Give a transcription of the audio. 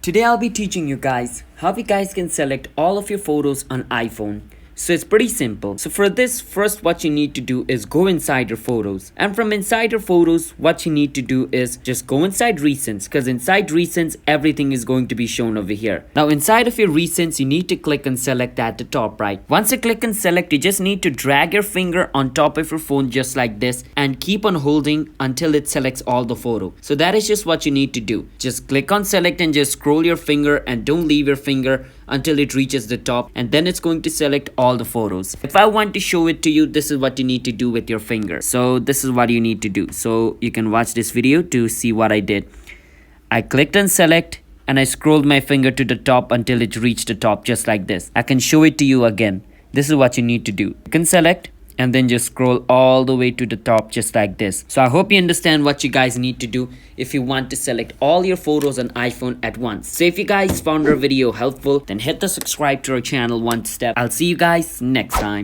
Today I'll be teaching you guys how you guys can select all of your photos on iPhone. So it's pretty simple. So for this, first what you need to do is go inside your photos. And from inside your photos, what you need to do is just go inside recents, because inside recents, everything is going to be shown over here. Now inside of your recents, you need to click and select at the top right. Once you click and select, you just need to drag your finger on top of your phone just like this and keep on holding until it selects all the photo. So that is just what you need to do. Just click on select and just scroll your finger and don't leave your finger until it reaches the top, and then it's going to select all the photos. If I want to show it to you, this is what you need to do with your finger. So this is what you need to do. So you can watch this video to see what I did. I clicked on select and I scrolled my finger to the top until it reached the top just like this. I can show it to you again. This is what you need to do. You can select and then just scroll all the way to the top just like this. So I hope you understand what you guys need to do if you want to select all your photos on iPhone at once. So if you guys found our video helpful, then hit the subscribe to our channel one step. I'll see you guys next time.